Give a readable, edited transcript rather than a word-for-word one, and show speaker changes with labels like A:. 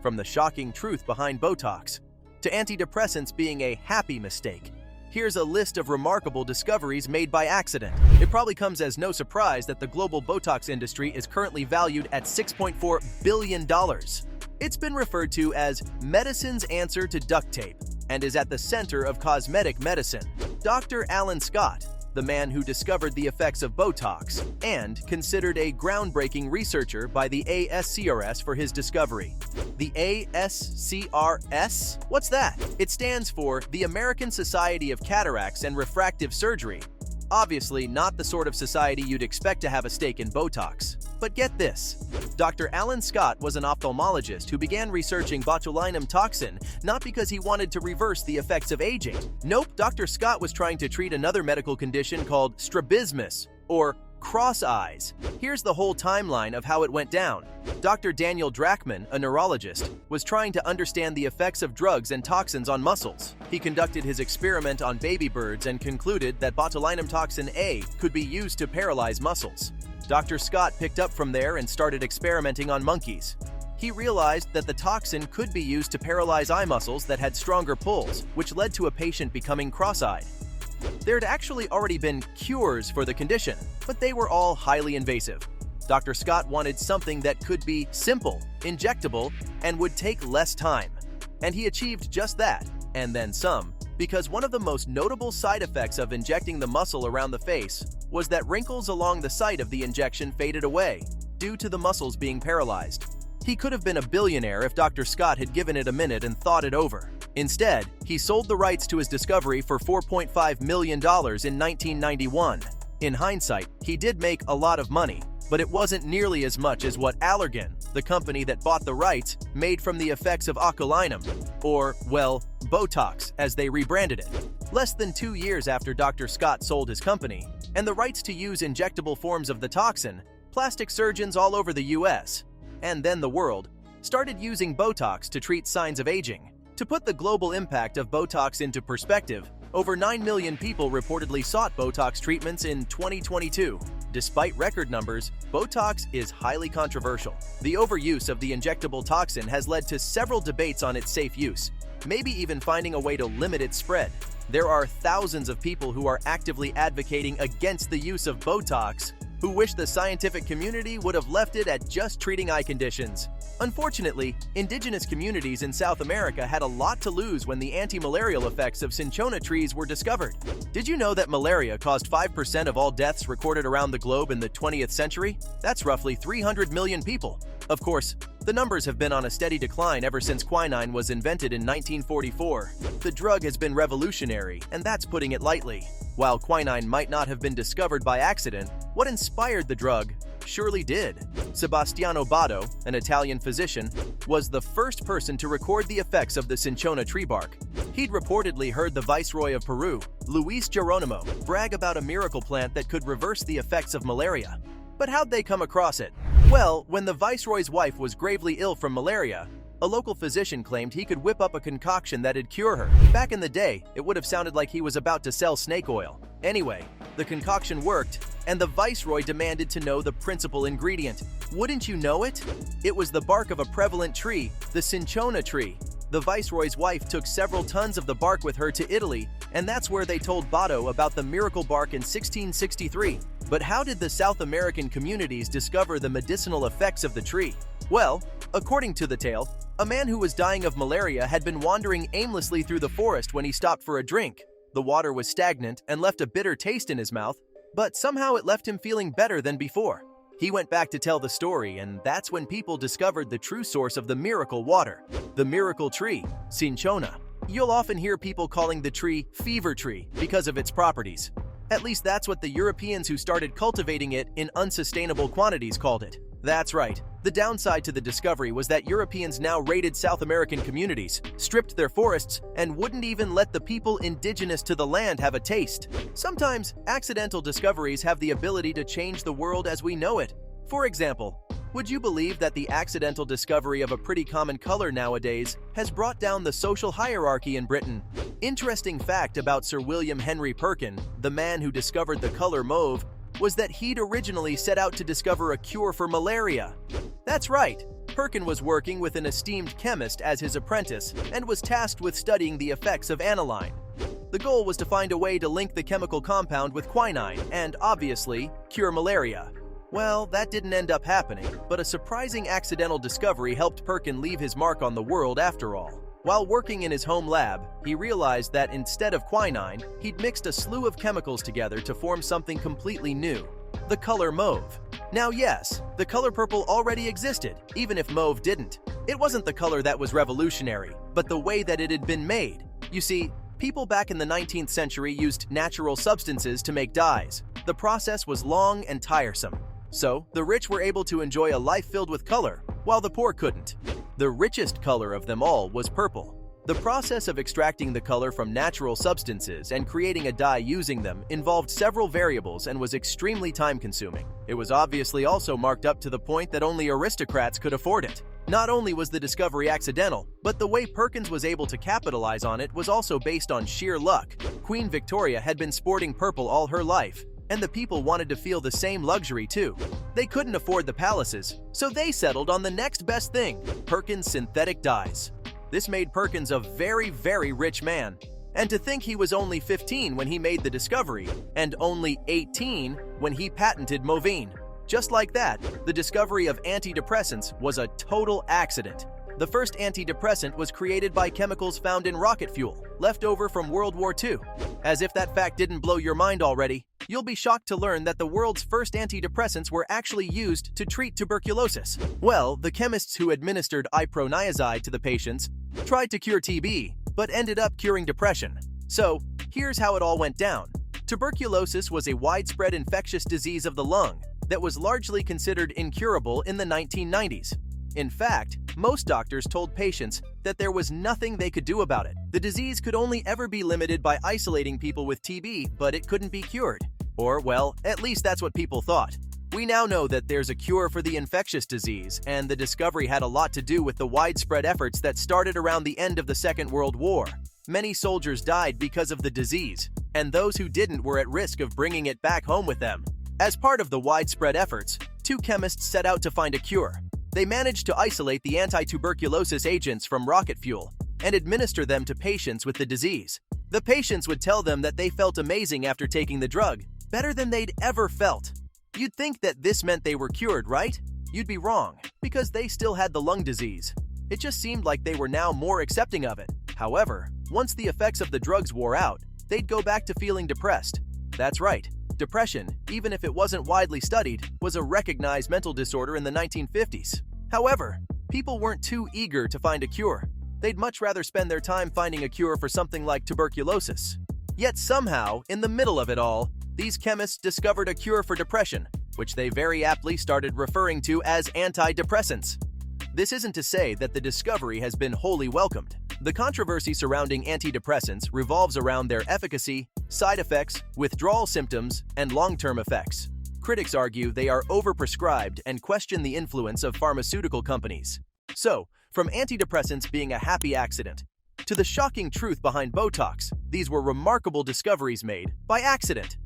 A: from the shocking truth behind Botox to antidepressants being a happy mistake. Here's a list of remarkable discoveries made by accident. It probably comes as no surprise that the global Botox industry is currently valued at $6.4 billion. It's been referred to as medicine's answer to duct tape and is at the center of cosmetic medicine. Dr. Alan Scott, the man who discovered the effects of Botox and considered a groundbreaking researcher by the ASCRS for his discovery. The ASCRS? What's that? It stands for the American Society of Cataracts and Refractive Surgery. Obviously not the sort of society you'd expect to have a stake in Botox. But get this, Dr. Alan Scott was an ophthalmologist who began researching botulinum toxin not because he wanted to reverse the effects of aging. Nope, Dr. Scott was trying to treat another medical condition called strabismus, or cross eyes. Here's the whole timeline of how it went down. Dr. Daniel Drachman, a neurologist, was trying to understand the effects of drugs and toxins on muscles. He conducted his experiment on baby birds and concluded that botulinum toxin A could be used to paralyze muscles. Dr. Scott picked up from there and started experimenting on monkeys. He realized that the toxin could be used to paralyze eye muscles that had stronger pulls, which led to a patient becoming cross-eyed. There had actually already been cures for the condition, but they were all highly invasive. Dr. Scott wanted something that could be simple, injectable, and would take less time. And he achieved just that, and then some, because one of the most notable side effects of injecting the muscle around the face was that wrinkles along the site of the injection faded away, due to the muscles being paralyzed. He could have been a billionaire if Dr. Scott had given it a minute and thought it over. Instead, he sold the rights to his discovery for $4.5 million in 1991. In hindsight, he did make a lot of money, but it wasn't nearly as much as what Allergan, the company that bought the rights, made from the effects of oculinum, or, well, Botox, as they rebranded it. Less than 2 years after Dr. Scott sold his company, and the rights to use injectable forms of the toxin, plastic surgeons all over the US, and then the world, started using Botox to treat signs of aging. To put the global impact of Botox into perspective, over 9 million people reportedly sought Botox treatments in 2022. Despite record numbers, Botox is highly controversial. The overuse of the injectable toxin has led to several debates on its safe use, maybe even finding a way to limit its spread. There are thousands of people who are actively advocating against the use of Botox, who wish the scientific community would have left it at just treating eye conditions. Unfortunately, indigenous communities in South America had a lot to lose when the anti-malarial effects of Cinchona trees were discovered. Did you know that malaria caused 5% of all deaths recorded around the globe in the 20th century? That's roughly 300 million people. Of course, the numbers have been on a steady decline ever since quinine was invented in 1944. The drug has been revolutionary, and that's putting it lightly. While quinine might not have been discovered by accident, what inspired the drug surely did. Sebastiano Botto, an Italian physician, was the first person to record the effects of the Cinchona tree bark. He'd reportedly heard the Viceroy of Peru, Luis Geronimo, brag about a miracle plant that could reverse the effects of malaria. But how'd they come across it? Well, when the Viceroy's wife was gravely ill from malaria, a local physician claimed he could whip up a concoction that'd cure her. Back in the day, it would have sounded like he was about to sell snake oil. Anyway, the concoction worked, and the Viceroy demanded to know the principal ingredient. Wouldn't you know it? It was the bark of a prevalent tree, the Cinchona tree. The Viceroy's wife took several tons of the bark with her to Italy, and that's where they told Botto about the miracle bark in 1663. But how did the South American communities discover the medicinal effects of the tree? Well, according to the tale, a man who was dying of malaria had been wandering aimlessly through the forest when he stopped for a drink. The water was stagnant and left a bitter taste in his mouth, but somehow it left him feeling better than before. He went back to tell the story, and that's when people discovered the true source of the miracle water, the miracle tree, Cinchona. You'll often hear people calling the tree fever tree because of its properties. At least that's what the Europeans who started cultivating it in unsustainable quantities called it. That's right. The downside to the discovery was that Europeans now raided South American communities, stripped their forests, and wouldn't even let the people indigenous to the land have a taste. Sometimes, accidental discoveries have the ability to change the world as we know it. For example, would you believe that the accidental discovery of a pretty common color nowadays has brought down the social hierarchy in Britain? Interesting fact about Sir William Henry Perkin, the man who discovered the color mauve, was that he'd originally set out to discover a cure for malaria. That's right, Perkin was working with an esteemed chemist as his apprentice and was tasked with studying the effects of aniline. The goal was to find a way to link the chemical compound with quinine and, obviously, cure malaria. Well, that didn't end up happening, but a surprising accidental discovery helped Perkin leave his mark on the world after all. While working in his home lab, he realized that instead of quinine, he'd mixed a slew of chemicals together to form something completely new: the color mauve. Now yes, the color purple already existed, even if mauve didn't. It wasn't the color that was revolutionary, but the way that it had been made. You see, people back in the 19th century used natural substances to make dyes. The process was long and tiresome. So, the rich were able to enjoy a life filled with color, while the poor couldn't. The richest color of them all was purple. The process of extracting the color from natural substances and creating a dye using them involved several variables and was extremely time-consuming. It was obviously also marked up to the point that only aristocrats could afford it. Not only was the discovery accidental, but the way Perkins was able to capitalize on it was also based on sheer luck. Queen Victoria had been sporting purple all her life, and the people wanted to feel the same luxury too. They couldn't afford the palaces, so they settled on the next best thing: Perkins synthetic dyes. This made Perkins a very, very rich man. And to think he was only 15 when he made the discovery, and only 18 when he patented mauve. Just like that, the discovery of antidepressants was a total accident. The first antidepressant was created by chemicals found in rocket fuel, left over from World War II. As if that fact didn't blow your mind already, you'll be shocked to learn that the world's first antidepressants were actually used to treat tuberculosis. Well, the chemists who administered iproniazide to the patients tried to cure TB, but ended up curing depression. So, here's how it all went down. Tuberculosis was a widespread infectious disease of the lung that was largely considered incurable in the 1990s. In fact, most doctors told patients that there was nothing they could do about it. The disease could only ever be limited by isolating people with TB, but it couldn't be cured. Or, well, at least that's what people thought. We now know that there's a cure for the infectious disease, and the discovery had a lot to do with the widespread efforts that started around the end of the Second World War. Many soldiers died because of the disease, and those who didn't were at risk of bringing it back home with them. As part of the widespread efforts, two chemists set out to find a cure. They managed to isolate the anti-tuberculosis agents from rocket fuel and administer them to patients with the disease. The patients would tell them that they felt amazing after taking the drug, better than they'd ever felt. You'd think that this meant they were cured, right? You'd be wrong, because they still had the lung disease. It just seemed like they were now more accepting of it. However, once the effects of the drugs wore out, they'd go back to feeling depressed. That's right. Depression, even if it wasn't widely studied, was a recognized mental disorder in the 1950s. However, people weren't too eager to find a cure. They'd much rather spend their time finding a cure for something like tuberculosis. Yet somehow, in the middle of it all, these chemists discovered a cure for depression, which they very aptly started referring to as antidepressants. This isn't to say that the discovery has been wholly welcomed. The controversy surrounding antidepressants revolves around their efficacy, side effects, withdrawal symptoms, and long-term effects. Critics argue they are overprescribed and question the influence of pharmaceutical companies. So, from antidepressants being a happy accident, to the shocking truth behind Botox, these were remarkable discoveries made by accident.